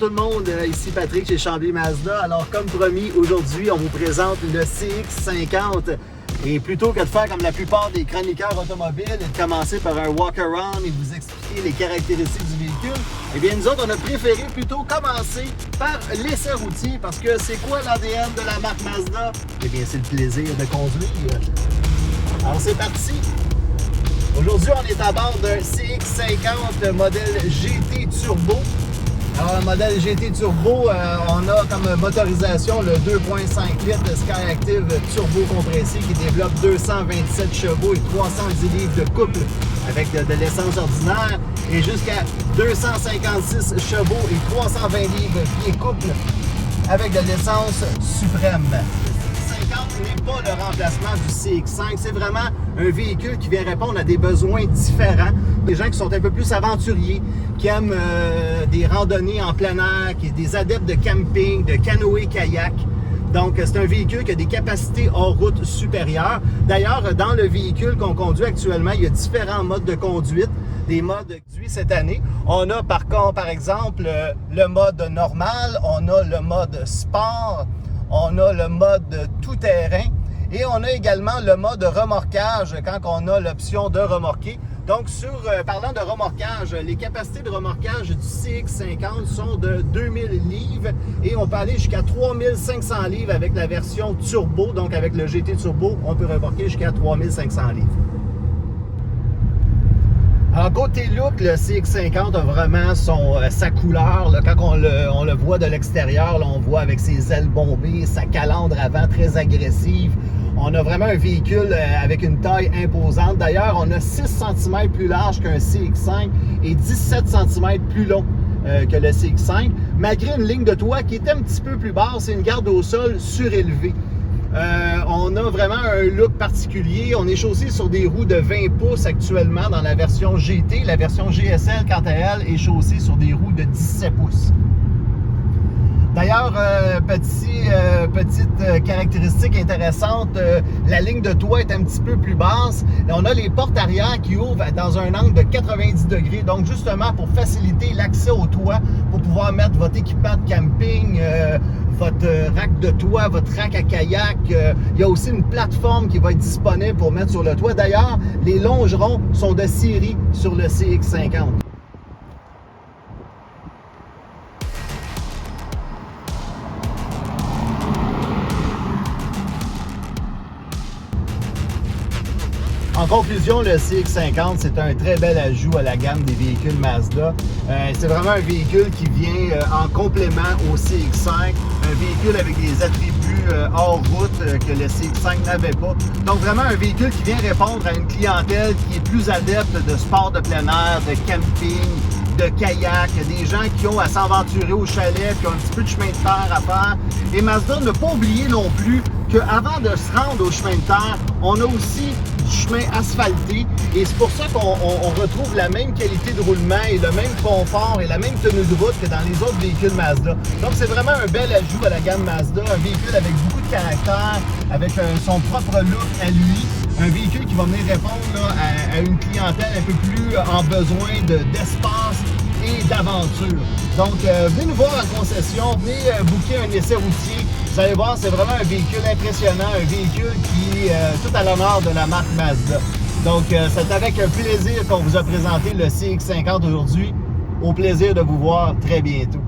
tout le monde, ici Patrick chez Chambly Mazda. Alors comme promis, aujourd'hui on vous présente le CX-50 et plutôt que de faire comme la plupart des chroniqueurs automobiles et de commencer par un walk-around et vous expliquer les caractéristiques du véhicule, eh bien nous autres on a préféré plutôt commencer par l'essai routier parce que c'est quoi l'ADN de la marque Mazda? Eh bien c'est le plaisir de conduire. Alors c'est parti! Aujourd'hui, on est à bord d'un CX-50 modèle GT Turbo. Alors, le modèle GT Turbo, on a comme motorisation le 2.5 litres Skyactiv Turbo compressé qui développe 227 chevaux et 310 livres de couple avec de l'essence ordinaire et jusqu'à 256 chevaux et 320 livres pieds couple avec de l'essence suprême. N'est pas le remplacement du CX-5, c'est vraiment un véhicule qui vient répondre à des besoins différents. Des gens qui sont un peu plus aventuriers, qui aiment des randonnées en plein air, qui sont des adeptes de camping, de canoë-kayak. Donc, c'est un véhicule qui a des capacités hors route supérieures. D'ailleurs, dans le véhicule qu'on conduit actuellement, il y a différents modes de conduite. Des modes conduits cette année. On a par exemple le mode normal, on a le mode sport, on a le mode tout-terrain et on a également le mode remorquage quand on a l'option de remorquer. Donc, parlant de remorquage, les capacités de remorquage du CX-50 sont de 2000 livres et on peut aller jusqu'à 3500 livres avec la version turbo. Donc, avec le GT Turbo, on peut remorquer jusqu'à 3500 livres. Alors, côté look, le CX-50 a vraiment sa couleur. Là, quand on le voit de l'extérieur, on voit avec ses ailes bombées, sa calandre avant très agressive. On a vraiment un véhicule avec une taille imposante. D'ailleurs, on a 6 cm plus large qu'un CX-5 et 17 cm plus long que le CX-5, malgré une ligne de toit qui est un petit peu plus basse et une garde au sol surélevée. On a vraiment un look particulier. On est chaussé sur des roues de 20 pouces actuellement dans la version GT. La version GSL, quant à elle, est chaussée sur des roues de 17 pouces. D'ailleurs, petite caractéristique intéressante, la ligne de toit est un petit peu plus basse. On a les portes arrière qui ouvrent dans un angle de 90 degrés. Donc, justement, pour faciliter l'accès au toit, pour pouvoir mettre votre équipement de camping, votre rack de toit, votre rack à kayak. Il y a aussi une plateforme qui va être disponible pour mettre sur le toit. D'ailleurs, les longerons sont de série sur le CX-50. En conclusion, le CX-50, c'est un très bel ajout à la gamme des véhicules Mazda. C'est vraiment un véhicule qui vient en complément au CX-5, un véhicule avec des attributs hors route que le CX-5 n'avait pas. Donc vraiment un véhicule qui vient répondre à une clientèle qui est plus adepte de sport de plein air, de camping, de kayak, des gens qui ont à s'aventurer au chalet, qui ont un petit peu de chemin de terre à faire. Et Mazda n'a pas oublié non plus qu'avant de se rendre au chemin de terre, on a aussi du chemin asphalté et c'est pour ça qu'on retrouve la même qualité de roulement et le même confort et la même tenue de route que dans les autres véhicules Mazda. Donc c'est vraiment un bel ajout à la gamme Mazda, un véhicule avec beaucoup de caractère, avec son propre look à lui, un véhicule qui va venir répondre là, à une clientèle un peu plus en besoin d'espace et d'aventure. Donc venez nous voir en concession, venez booker un essai routier. Vous allez voir, c'est vraiment un véhicule impressionnant, un véhicule qui est tout à l'honneur de la marque Mazda. Donc, c'est avec un plaisir qu'on vous a présenté le CX-50 aujourd'hui. Au plaisir de vous voir très bientôt.